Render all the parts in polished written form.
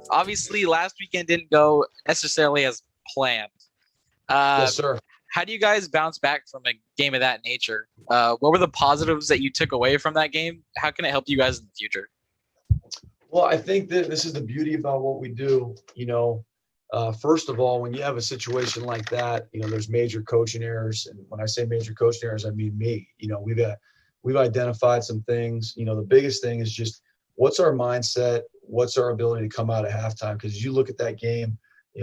Obviously, last weekend didn't go necessarily as planned. Uh, Yes, sir. how do you guys bounce back from a game of that nature? What were the positives that you took away from that game? How can it help you guys in the future? Well, I think that this is the beauty about what we do. First of all, when you have a situation like that, there's major coaching errors, and when I say major coaching errors, I mean me. We've identified some things. The biggest thing is just what's our mindset, what's our ability to come out at halftime. Because as you look at that game,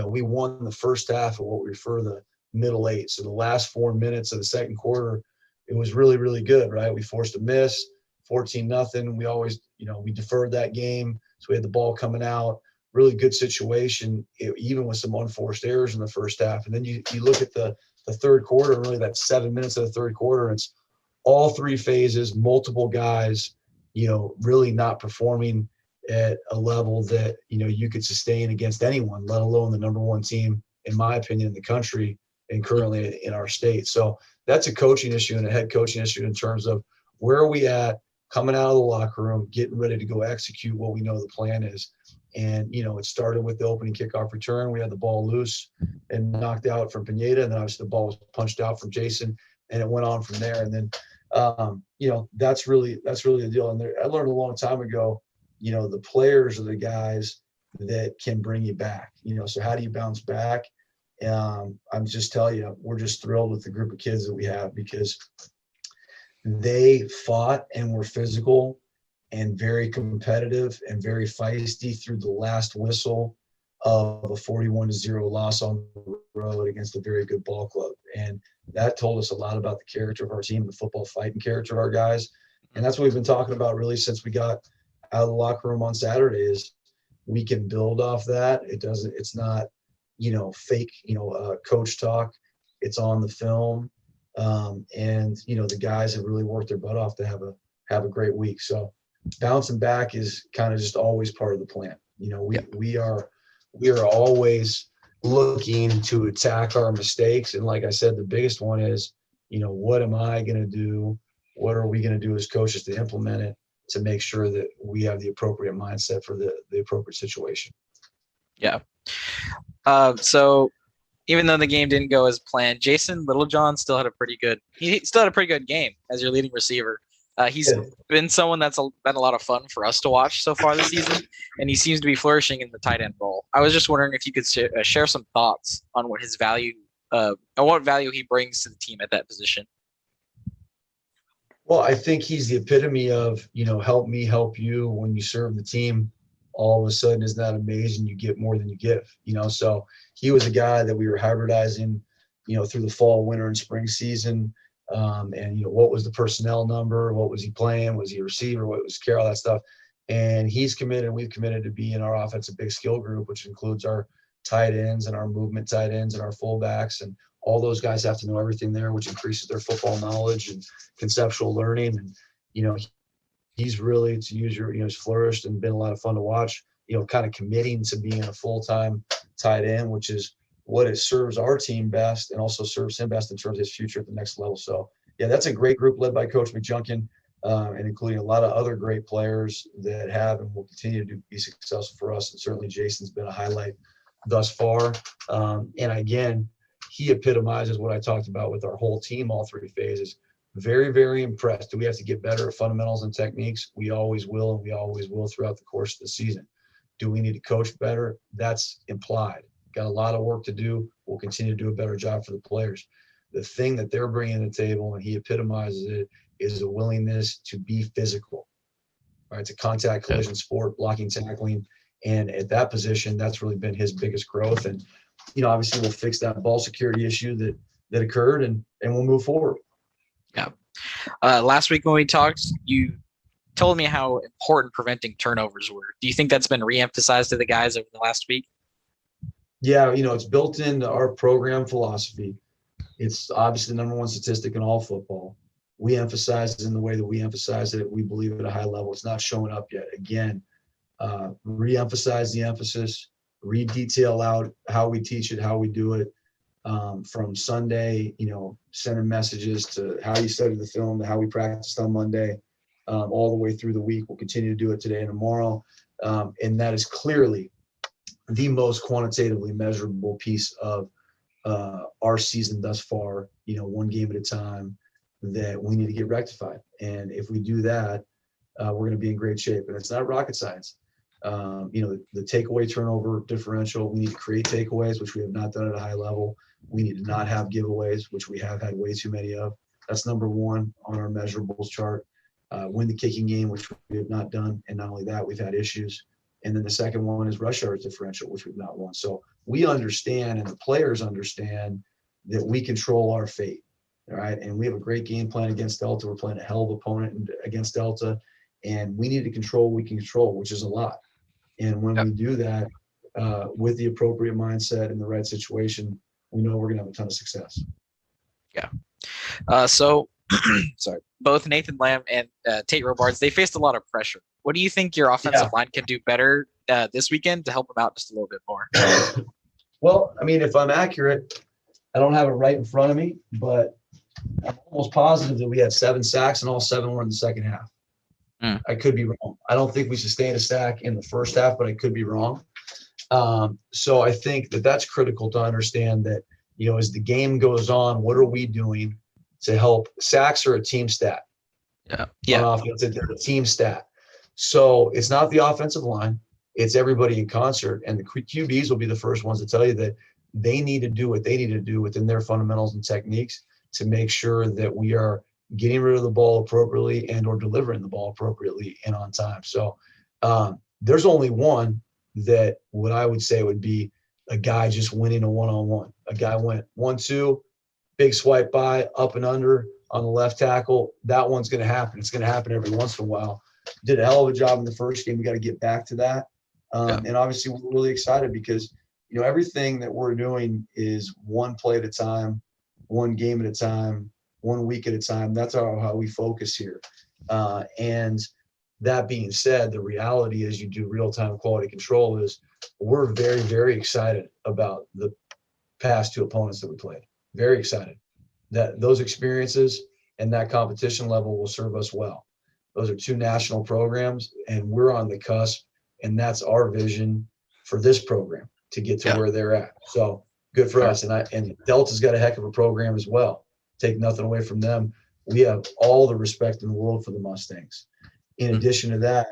we won the first half of what we refer to the middle eight. So the last 4 minutes of the second quarter, it was really, really good, right? We forced a miss, 14-0. We always, we deferred that game. So we had the ball coming out. Really good situation, even with some unforced errors in the first half. And then you look at the third quarter, and really that 7 minutes of the third quarter, it's all three phases, multiple guys, really not performing at a level that, you could sustain against anyone, let alone the number one team, in my opinion, in the country and currently in our state. So that's a coaching issue and a head coaching issue in terms of where are we at coming out of the locker room, getting ready to go execute what we know the plan is. And, it started with the opening kickoff return. We had the ball loose and knocked out from Pineda. And then obviously the ball was punched out from Jason, and it went on from there. And then, that's really the deal. And I learned a long time ago, the players are the guys that can bring you back, so how do you bounce back? I'm just telling you, we're just thrilled with the group of kids that we have because they fought and were physical and very competitive and very feisty through the last whistle of a 41-0 loss on the road against a very good ball club. And that told us a lot about the character of our team, the football fighting character of our guys. And that's what we've been talking about really since we got out of the locker room on Saturday is we can build off that. It's not, fake, coach talk. It's on the film. And the guys have really worked their butt off to have a great week. So bouncing back is kind of just always part of the plan. We are always looking to attack our mistakes. And like I said, the biggest one is, what am I going to do? What are we going to do as coaches to implement it to make sure that we have the appropriate mindset for the appropriate situation? Yeah. So even though the game didn't go as planned, Jason Littlejohn still had a pretty good game as your leading receiver. He's been someone that's been a lot of fun for us to watch so far this season, and he seems to be flourishing in the tight end role. I was just wondering if you could share some thoughts on what his value, on what value he brings to the team at that position. Well, I think he's the epitome of, help me, help you. When you serve the team, all of a sudden, isn't that amazing? You get more than you give, So he was a guy that we were hybridizing, through the fall, winter, and spring season. And, what was the personnel number? What was he playing? Was he a receiver? What was Carroll? That stuff. And he's committed, and we've committed to be in our offensive big skill group, which includes our tight ends and our movement tight ends and our fullbacks. And all those guys have to know everything there, which increases their football knowledge and conceptual learning. And, he's really, to use he's flourished and been a lot of fun to watch, kind of committing to being a full-time tight end, which is what it serves our team best and also serves him best in terms of his future at the next level. So, yeah, that's a great group led by Coach McJunkin, and including a lot of other great players that have and will continue to be successful for us. And certainly Jason's been a highlight thus far. And again, he epitomizes what I talked about with our whole team, all three phases. Very, very impressed. Do we have to get better at fundamentals and techniques? We always will, and we always will throughout the course of the season. Do we need to coach better? That's implied. Got a lot of work to do. We'll continue to do a better job for the players. The thing that they're bringing to the table, and he epitomizes it, is a willingness to be physical. Right? It's a contact collision sport, blocking, tackling. And at that position, that's really been his biggest growth. And, obviously we'll fix that ball security issue that occurred, and we'll move forward. Yeah. Last week when we talked, you told me how important preventing turnovers were. Do you think that's been reemphasized to the guys over the last week? Yeah, it's built into our program philosophy. It's obviously the number one statistic in all football. We emphasize it in the way that we emphasize it. We believe at a high level. It's not showing up yet. Again, re-emphasize the emphasis, re-detail out how we teach it, how we do it. From Sunday, sending messages to how you study the film, to how we practiced on Monday, all the way through the week. We'll continue to do it today and tomorrow. And that is clearly the most quantitatively measurable piece of our season thus far, one game at a time, that we need to get rectified. And if we do that, we're going to be in great shape. And it's not rocket science. The takeaway turnover differential, we need to create takeaways, which we have not done at a high level. We need to not have giveaways, which we have had way too many of. That's number one on our measurables chart. Win the kicking game, which we have not done. And not only that, we've had issues. And then the second one is rush yards differential, which we've not won. So we understand, and the players understand, that we control our fate. All right. And we have a great game plan against Delta. We're playing a hell of opponent against Delta. And we need to control what we can control, which is a lot. And when we do that with the appropriate mindset and the right situation, we know we're going to have a ton of success. Yeah. So, sorry, both Nathan Lamb and Tate Robards, they faced a lot of pressure. What do you think your offensive line can do better this weekend to help them out just a little bit more? Well, I mean, if I'm accurate, I don't have it right in front of me, but I'm almost positive that we had 7 sacks and all 7 were in the second half. I could be wrong. I don't think we sustained a sack in the first half, but I could be wrong. So I think that that's critical to understand that, as the game goes on, what are we doing to help? Sacks are a team stat. Yeah. On offense, it's a team stat. So it's not the offensive line. It's everybody in concert. And the QBs will be the first ones to tell you that they need to do what they need to do within their fundamentals and techniques to make sure that we are getting rid of the ball appropriately and or delivering the ball appropriately and on time. So there's only one that what I would say would be a guy just winning a one-on-one. A guy went 1-2, big swipe by, up and under on the left tackle. That one's going to happen. It's going to happen every once in a while. Did a hell of a job in the first game. We got to get back to that. And obviously we're really excited because, everything that we're doing is one play at a time, one game at a time, 1 week at a time. That's how we focus here. And that being said, the reality is you do real-time quality control is we're very, very excited about the past 2 opponents that we played. Very excited that those experiences and that competition level will serve us well. Those are 2 national programs, and we're on the cusp, and that's our vision for this program to get to where they're at. So good for us. And Delta's got a heck of a program as well. Take nothing away from them. We have all the respect in the world for the Mustangs. In addition to that,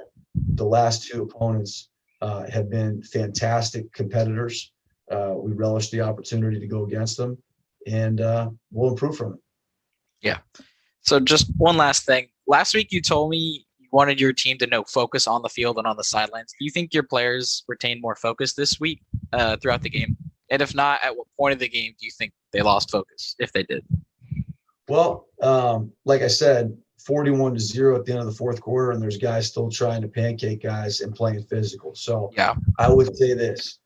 the last 2 opponents have been fantastic competitors. We relish the opportunity to go against them, and we'll improve from it. Yeah. So just one last thing. Last week you told me you wanted your team to focus on the field and on the sidelines. Do you think your players retained more focus this week throughout the game? And if not, at what point of the game do you think they lost focus, if they did? Well, like I said, 41-0 at the end of the fourth quarter, and there's guys still trying to pancake guys and playing physical. So I would say this,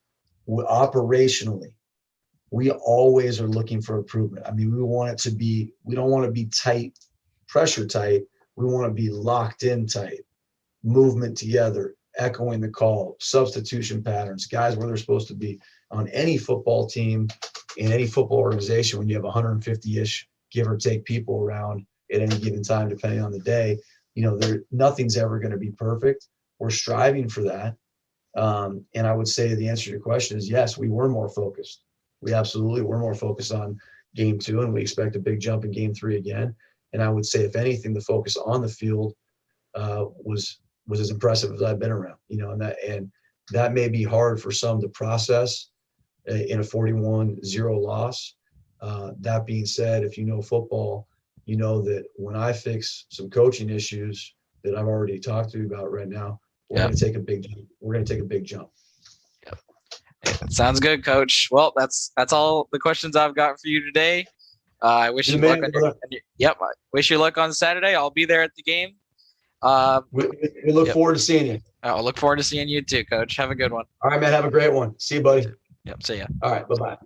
operationally, we always are looking for improvement. I mean, we don't want to be tight, pressure tight. We want to be locked in tight, movement together, echoing the call, substitution patterns, guys where they're supposed to be. On any football team, in any football organization, when you have 150-ish, give or take, people around at any given time, depending on the day, nothing's ever going to be perfect. We're striving for that. And I would say the answer to your question is yes, we were more focused. We absolutely were more focused on game 2, and we expect a big jump in game 3 again. And I would say, if anything, the focus on the field was as impressive as I've been around, and that may be hard for some to process in a 41-0 loss. That being said, if you know football, you know that when I fix some coaching issues that I've already talked to you about right now, we're going to take a big jump. We're going to take a big jump. Sounds good, Coach. Well, that's all the questions I've got for you today. I wish you luck I wish you luck on Saturday. I'll be there at the game. We look forward to seeing you. I'll look forward to seeing you too, Coach. Have a good one. All right, man. Have a great one. See you, buddy. Yep. See ya. All right. Bye-bye.